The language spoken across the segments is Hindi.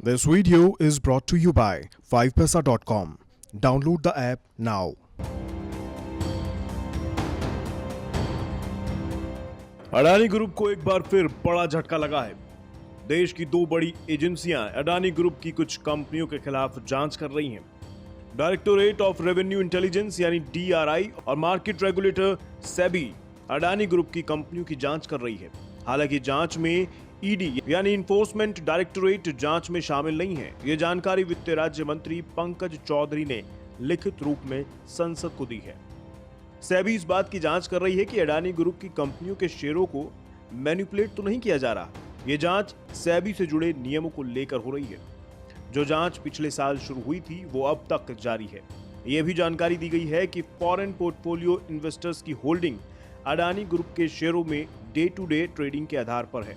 This video is brought to you by 5paisa.com. Download the app now. Adani group को एक बार फिर बड़ा झटका लगा है। देश की दो बड़ी एजेंसियां अडानी ग्रुप की कुछ कंपनियों के खिलाफ जांच कर रही हैं। डायरेक्टोरेट ऑफ रेवेन्यू इंटेलिजेंस यानी DRI और market regulator SEBI Adani group की कंपनियों की जांच कर रही है। हालांकि जांच में ED यानी इन्फोर्समेंट डायरेक्टोरेट जांच में शामिल नहीं है। ये जानकारी वित्त राज्य मंत्री पंकज चौधरी ने लिखित रूप में संसद को दी है। सेबी इस बात की जांच कर रही है कि अडानी ग्रुप की कंपनियों के शेयरों को मैनिपुलेट तो नहीं किया जा रहा। ये जांच सेबी से जुड़े नियमों को लेकर हो रही है। जो जांच पिछले साल शुरू हुई थी वो अब तक जारी है। यह भी जानकारी दी गई है कि फॉरेन पोर्टफोलियो इन्वेस्टर्स की होल्डिंग अडानी ग्रुप के शेयरों में डे टू डे ट्रेडिंग के आधार पर है।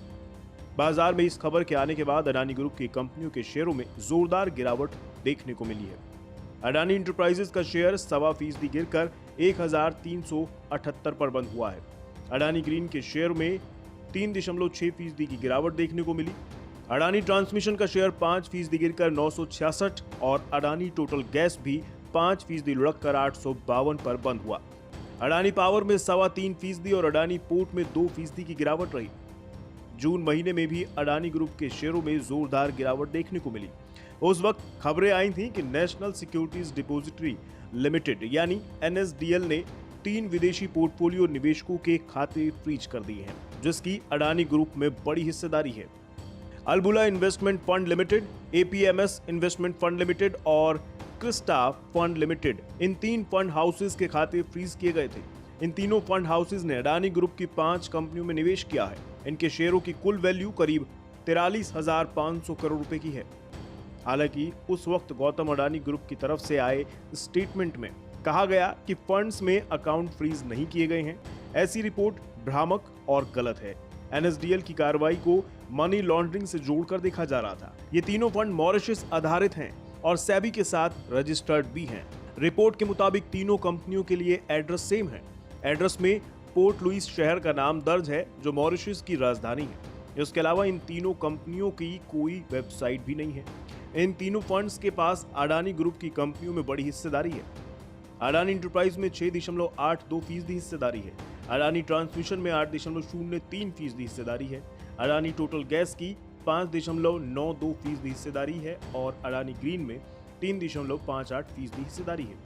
बाजार में इस खबर के आने के बाद अडानी ग्रुप की कंपनियों के शेयरों में जोरदार गिरावट देखने को मिली है। अडानी इंटरप्राइजेज का शेयर 0.25% गिरकर 1378 पर बंद हुआ है। अडानी ग्रीन के शेयर में 3.6% की गिरावट देखने को मिली। अडानी ट्रांसमिशन का शेयर 5% गिरकर 966 और अडानी टोटल गैस भी 5% लुढ़ककर 852 पर बंद हुआ। अडानी पावर में 3.25% और अडानी पोर्ट में 2% की गिरावट रही। जून महीने में भी अडानी ग्रुप के शेयरों में जोरदार गिरावट देखने को मिली। उस वक्त खबरें आई थीं कि नेशनल सिक्योरिटीज डिपॉजिटरी लिमिटेड यानी NSDL ने 3 विदेशी पोर्टफोलियो निवेशकों के खाते फ्रीज कर दिए हैं, जिसकी अडानी ग्रुप में बड़ी हिस्सेदारी है। Albula investment fund limited, APMS investment fund limited और क्रिस्टा फंड लिमिटेड, इन 3 फंड हाउसेज के खाते फ्रीज किए गए थे। इन तीनों फंड हाउसेज ने अडानी ग्रुप की 5 कंपनियों में निवेश किया है। इनके शेयरों की कुल वैल्यू करीब 43,500 करोड़ रुपए की है। हालांकि उस वक्त गौतम अडानी ग्रुप की तरफ से आए स्टेटमेंट में कहा गया कि फंड्स में अकाउंट फ्रीज नहीं किए गए हैं। ऐसी रिपोर्ट भ्रामक और गलत है। NSDL की कार्रवाई को मनी लॉन्ड्रिंग से जोड़कर देखा जा रहा था। ये तीनों फंड मॉरिशस आधारित हैं और सेबी के साथ रजिस्टर्ड भी हैं। रिपोर्ट के मुताबिक तीनों कंपनियों के लिए एड्रेस सेम है। एड्रेस में पोर्ट लुइस शहर का नाम दर्ज है जो मॉरिशस की राजधानी है। इसके अलावा इन तीनों कंपनियों की कोई वेबसाइट भी नहीं है। इन तीनों फंड्स के पास अडानी ग्रुप की कंपनियों में बड़ी हिस्सेदारी है। अडानी इंटरप्राइज में 6.82% हिस्सेदारी है। अडानी ट्रांसमिशन में 8.03% हिस्सेदारी है। अडानी टोटल गैस की 5.92% हिस्सेदारी है और अडानी ग्रीन में 3.58% हिस्सेदारी है।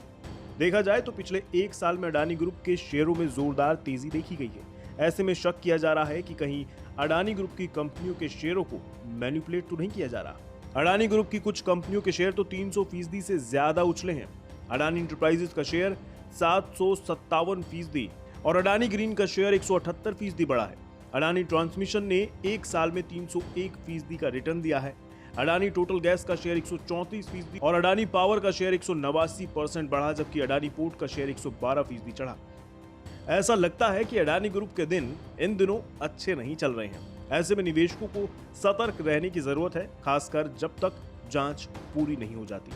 देखा जाए तो पिछले 1 साल में अडानी ग्रुप के शेयरों में जोरदार तेजी देखी गई है। ऐसे में शक किया जा रहा है कि कहीं अडानी ग्रुप की कंपनियों के शेयरों को मैनिपुलेट तो नहीं किया जा रहा। अडानी ग्रुप की कुछ कंपनियों के शेयर तो 300% से ज्यादा उछले हैं। अडानी इंटरप्राइजेज का शेयर 757% और अडानी ग्रीन का शेयर 178% बढ़ा है। अडानी ट्रांसमिशन ने 1 साल में 301% का रिटर्न दिया है। अडानी टोटल गैस का शेयर 134% और अडानी पावर का शेयर 189% बढ़ा, जबकि अडानी पोर्ट का शेयर 112% चढ़ा। ऐसा लगता है कि अडानी ग्रुप के दिन इन दिनों अच्छे नहीं चल रहे हैं। ऐसे में निवेशकों को सतर्क रहने की जरूरत है, खासकर जब तक जांच पूरी नहीं हो जाती।